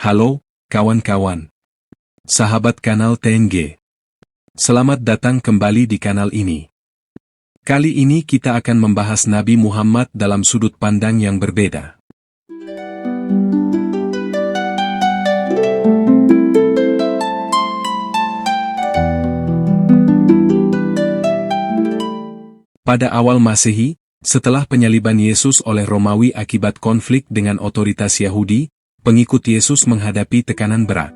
Halo, kawan-kawan. Sahabat kanal TNG. Selamat datang kembali di kanal ini. Kali ini kita akan membahas Nabi Muhammad dalam sudut pandang yang berbeda. Pada awal Masehi, setelah penyaliban Yesus oleh Romawi akibat konflik dengan otoritas Yahudi, pengikut Yesus menghadapi tekanan berat.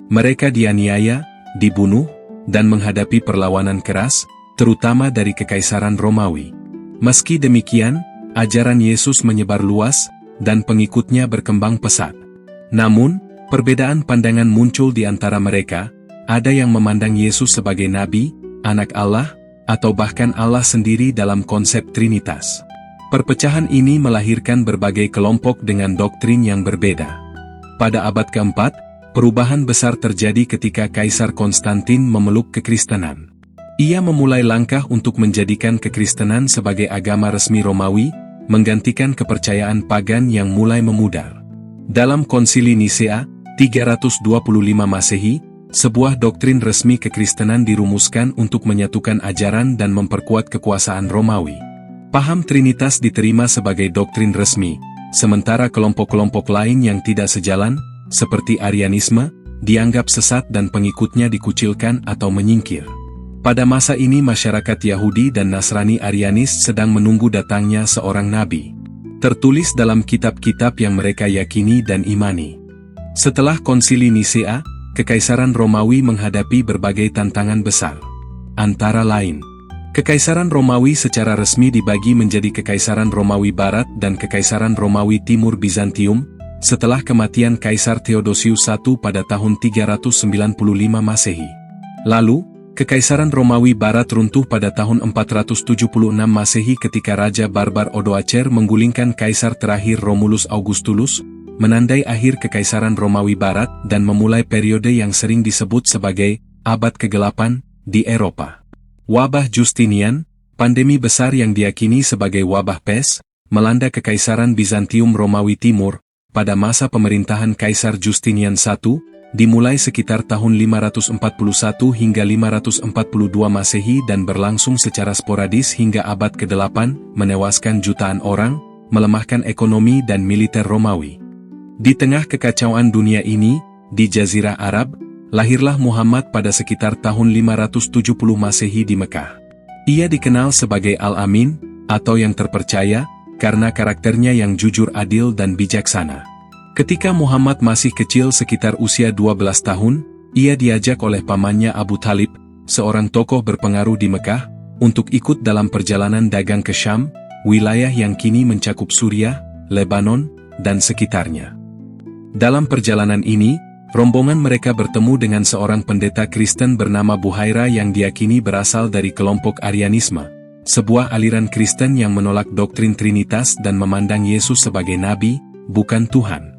Mereka dianiaya, dibunuh, dan menghadapi perlawanan keras, terutama dari Kekaisaran Romawi. Meski demikian, ajaran Yesus menyebar luas, dan pengikutnya berkembang pesat. Namun, perbedaan pandangan muncul di antara mereka. Ada yang memandang Yesus sebagai Nabi, anak Allah, atau bahkan Allah sendiri dalam konsep Trinitas. Perpecahan ini melahirkan berbagai kelompok dengan doktrin yang berbeda. Pada abad keempat, perubahan besar terjadi ketika Kaisar Konstantin memeluk kekristenan. Ia memulai langkah untuk menjadikan kekristenan sebagai agama resmi Romawi, menggantikan kepercayaan pagan yang mulai memudar. Dalam Konsili Nisea, 325 Masehi, sebuah doktrin resmi kekristenan dirumuskan untuk menyatukan ajaran dan memperkuat kekuasaan Romawi. Paham Trinitas diterima sebagai doktrin resmi, sementara kelompok-kelompok lain yang tidak sejalan, seperti Arianisme, dianggap sesat dan pengikutnya dikucilkan atau menyingkir. Pada masa ini masyarakat Yahudi dan Nasrani Arianis sedang menunggu datangnya seorang nabi. Tertulis dalam kitab-kitab yang mereka yakini dan imani. Setelah Konsili Nisea, Kekaisaran Romawi menghadapi berbagai tantangan besar. Antara lain, Kekaisaran Romawi secara resmi dibagi menjadi Kekaisaran Romawi Barat dan Kekaisaran Romawi Timur Bizantium, setelah kematian Kaisar Theodosius I pada tahun 395 Masehi. Lalu, Kekaisaran Romawi Barat runtuh pada tahun 476 Masehi ketika Raja Barbar Odoacer menggulingkan Kaisar terakhir Romulus Augustulus, menandai akhir Kekaisaran Romawi Barat dan memulai periode yang sering disebut sebagai Abad Kegelapan di Eropa. Wabah Justinian, pandemi besar yang diyakini sebagai wabah pes, melanda Kekaisaran Bizantium Romawi Timur, pada masa pemerintahan Kaisar Justinian I, dimulai sekitar tahun 541 hingga 542 Masehi dan berlangsung secara sporadis hingga abad ke-8, menewaskan jutaan orang, melemahkan ekonomi dan militer Romawi. Di tengah kekacauan dunia ini, di Jazirah Arab, lahirlah Muhammad pada sekitar tahun 570 Masehi di Mekah. Ia dikenal sebagai Al-Amin, atau yang terpercaya, karena karakternya yang jujur adil dan bijaksana. Ketika Muhammad masih kecil sekitar usia 12 tahun, ia diajak oleh pamannya Abu Thalib, seorang tokoh berpengaruh di Mekah, untuk ikut dalam perjalanan dagang ke Syam, wilayah yang kini mencakup Suriah, Lebanon, dan sekitarnya. Dalam perjalanan ini, rombongan mereka bertemu dengan seorang pendeta Kristen bernama Buhaira yang diyakini berasal dari kelompok Arianisme, sebuah aliran Kristen yang menolak doktrin Trinitas dan memandang Yesus sebagai nabi, bukan Tuhan.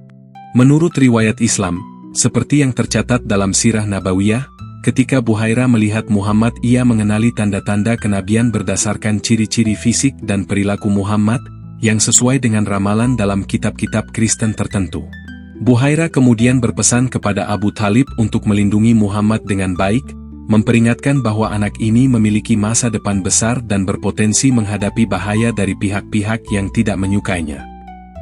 Menurut riwayat Islam, seperti yang tercatat dalam Sirah Nabawiyah, ketika Buhaira melihat Muhammad ia mengenali tanda-tanda kenabian berdasarkan ciri-ciri fisik dan perilaku Muhammad, yang sesuai dengan ramalan dalam kitab-kitab Kristen tertentu. Buhaira kemudian berpesan kepada Abu Thalib untuk melindungi Muhammad dengan baik, memperingatkan bahwa anak ini memiliki masa depan besar dan berpotensi menghadapi bahaya dari pihak-pihak yang tidak menyukainya.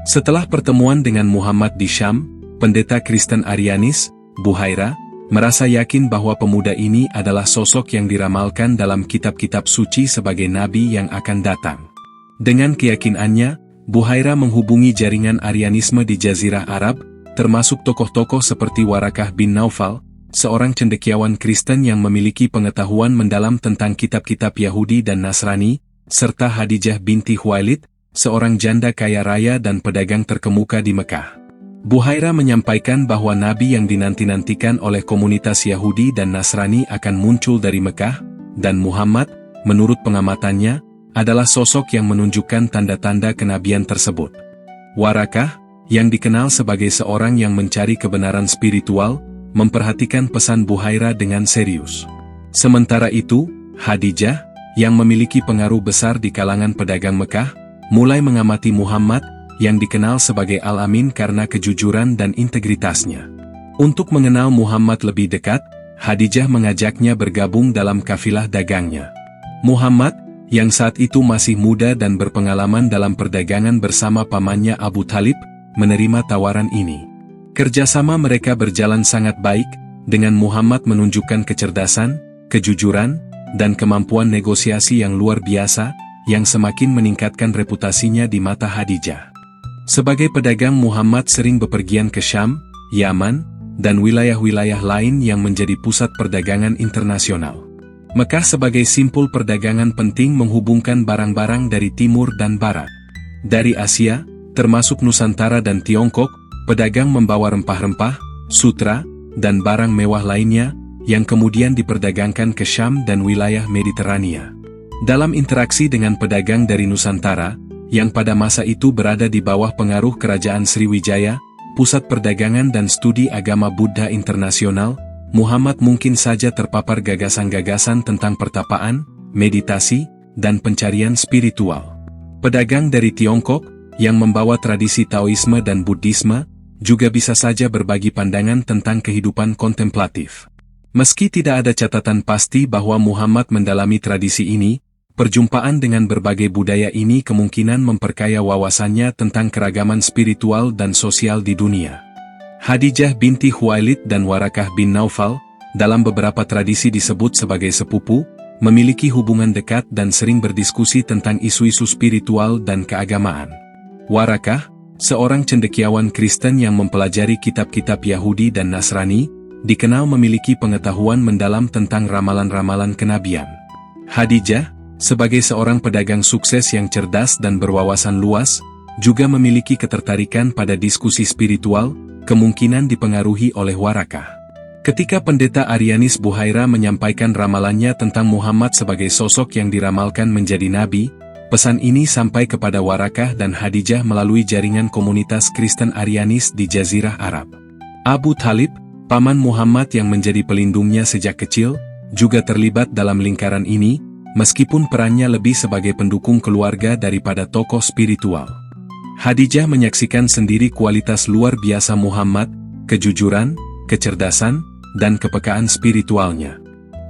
Setelah pertemuan dengan Muhammad di Syam, pendeta Kristen Arianis, Buhaira, merasa yakin bahwa pemuda ini adalah sosok yang diramalkan dalam kitab-kitab suci sebagai nabi yang akan datang. Dengan keyakinannya, Buhaira menghubungi jaringan Arianisme di Jazirah Arab, termasuk tokoh-tokoh seperti Warakah bin Naufal, seorang cendekiawan Kristen yang memiliki pengetahuan mendalam tentang kitab-kitab Yahudi dan Nasrani, serta Khadijah binti Khuwailid, seorang janda kaya raya dan pedagang terkemuka di Mekah. Buhaira menyampaikan bahwa nabi yang dinanti-nantikan oleh komunitas Yahudi dan Nasrani akan muncul dari Mekah, dan Muhammad, menurut pengamatannya, adalah sosok yang menunjukkan tanda-tanda kenabian tersebut. Warakah, yang dikenal sebagai seorang yang mencari kebenaran spiritual, memperhatikan pesan Buhaira dengan serius. Sementara itu, Khadijah, yang memiliki pengaruh besar di kalangan pedagang Mekah, mulai mengamati Muhammad, yang dikenal sebagai Al-Amin karena kejujuran dan integritasnya. Untuk mengenal Muhammad lebih dekat, Khadijah mengajaknya bergabung dalam kafilah dagangnya. Muhammad, yang saat itu masih muda dan berpengalaman dalam perdagangan bersama pamannya Abu Thalib, menerima tawaran ini. Kerjasama mereka berjalan sangat baik, dengan Muhammad menunjukkan kecerdasan, kejujuran, dan kemampuan negosiasi yang luar biasa, yang semakin meningkatkan reputasinya di mata Khadijah. Sebagai pedagang, Muhammad sering bepergian ke Syam, Yaman, dan wilayah-wilayah lain yang menjadi pusat perdagangan internasional. Mekah sebagai simpul perdagangan penting menghubungkan barang-barang dari timur dan barat. Dari Asia, termasuk Nusantara dan Tiongkok, pedagang membawa rempah-rempah, sutra, dan barang mewah lainnya, yang kemudian diperdagangkan ke Syam dan wilayah Mediterania. Dalam interaksi dengan pedagang dari Nusantara, yang pada masa itu berada di bawah pengaruh Kerajaan Sriwijaya, pusat perdagangan dan studi agama Buddha internasional, Muhammad mungkin saja terpapar gagasan-gagasan tentang pertapaan, meditasi, dan pencarian spiritual. Pedagang dari Tiongkok, yang membawa tradisi Taoisme dan Buddhisme, juga bisa saja berbagi pandangan tentang kehidupan kontemplatif. Meski tidak ada catatan pasti bahwa Muhammad mendalami tradisi ini, perjumpaan dengan berbagai budaya ini kemungkinan memperkaya wawasannya tentang keragaman spiritual dan sosial di dunia. Khadijah binti Khuwailid dan Warakah bin Naufal, dalam beberapa tradisi disebut sebagai sepupu, memiliki hubungan dekat dan sering berdiskusi tentang isu-isu spiritual dan keagamaan. Warakah, seorang cendekiawan Kristen yang mempelajari kitab-kitab Yahudi dan Nasrani, dikenal memiliki pengetahuan mendalam tentang ramalan-ramalan kenabian. Khadijah, sebagai seorang pedagang sukses yang cerdas dan berwawasan luas, juga memiliki ketertarikan pada diskusi spiritual, kemungkinan dipengaruhi oleh Warakah. Ketika pendeta Arianis Buhaira menyampaikan ramalannya tentang Muhammad sebagai sosok yang diramalkan menjadi nabi, pesan ini sampai kepada Warakah dan Khadijah melalui jaringan komunitas Kristen Arianis di Jazirah Arab. Abu Thalib, paman Muhammad yang menjadi pelindungnya sejak kecil, juga terlibat dalam lingkaran ini, meskipun perannya lebih sebagai pendukung keluarga daripada tokoh spiritual. Khadijah menyaksikan sendiri kualitas luar biasa Muhammad, kejujuran, kecerdasan, dan kepekaan spiritualnya.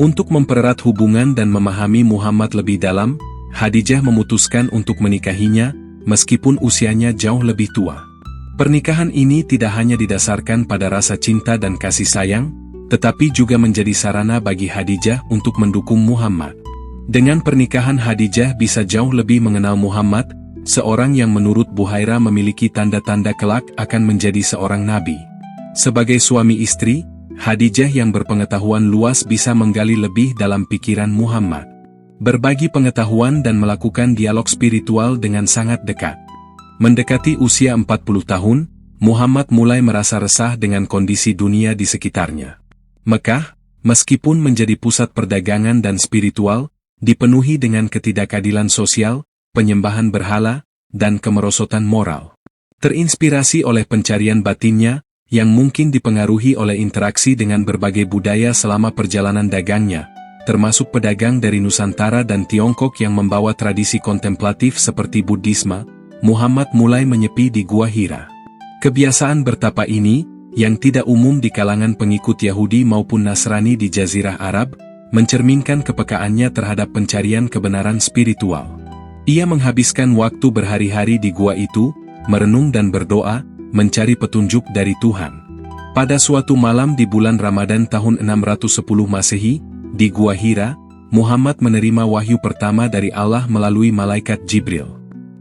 Untuk mempererat hubungan dan memahami Muhammad lebih dalam, Khadijah memutuskan untuk menikahinya, meskipun usianya jauh lebih tua. Pernikahan ini tidak hanya didasarkan pada rasa cinta dan kasih sayang, tetapi juga menjadi sarana bagi Khadijah untuk mendukung Muhammad. Dengan pernikahan, Khadijah bisa jauh lebih mengenal Muhammad, seorang yang menurut Buhaira memiliki tanda-tanda kelak akan menjadi seorang nabi. Sebagai suami istri, Khadijah yang berpengetahuan luas bisa menggali lebih dalam pikiran Muhammad, berbagi pengetahuan dan melakukan dialog spiritual dengan sangat dekat. Mendekati usia 40 tahun, Muhammad mulai merasa resah dengan kondisi dunia di sekitarnya. Mekah, meskipun menjadi pusat perdagangan dan spiritual, dipenuhi dengan ketidakadilan sosial, penyembahan berhala, dan kemerosotan moral. Terinspirasi oleh pencarian batinnya, yang mungkin dipengaruhi oleh interaksi dengan berbagai budaya selama perjalanan dagangnya, termasuk pedagang dari Nusantara dan Tiongkok yang membawa tradisi kontemplatif seperti Buddhisme, Muhammad mulai menyepi di Gua Hira. Kebiasaan bertapa ini, yang tidak umum di kalangan pengikut Yahudi maupun Nasrani di Jazirah Arab, mencerminkan kepekaannya terhadap pencarian kebenaran spiritual. Ia menghabiskan waktu berhari-hari di gua itu, merenung dan berdoa, mencari petunjuk dari Tuhan. Pada suatu malam di bulan Ramadan tahun 610 Masehi, di Gua Hira, Muhammad menerima wahyu pertama dari Allah melalui malaikat Jibril.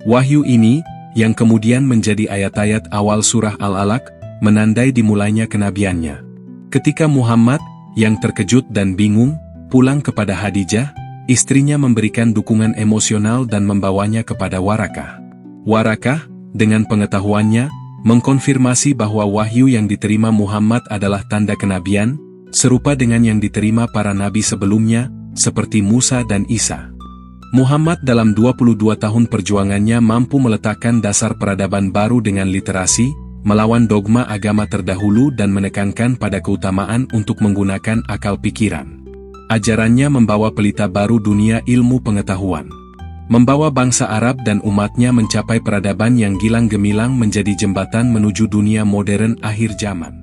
Wahyu ini, yang kemudian menjadi ayat-ayat awal surah Al-Alaq, menandai dimulainya kenabiannya. Ketika Muhammad, yang terkejut dan bingung, pulang kepada Khadijah, istrinya memberikan dukungan emosional dan membawanya kepada Warakah. Warakah, dengan pengetahuannya, mengkonfirmasi bahwa wahyu yang diterima Muhammad adalah tanda kenabian, serupa dengan yang diterima para nabi sebelumnya, seperti Musa dan Isa. Muhammad dalam 22 tahun perjuangannya mampu meletakkan dasar peradaban baru dengan literasi, melawan dogma agama terdahulu dan menekankan pada keutamaan untuk menggunakan akal pikiran. Ajarannya membawa pelita baru dunia ilmu pengetahuan. Membawa bangsa Arab dan umatnya mencapai peradaban yang gilang gemilang menjadi jembatan menuju dunia modern akhir zaman.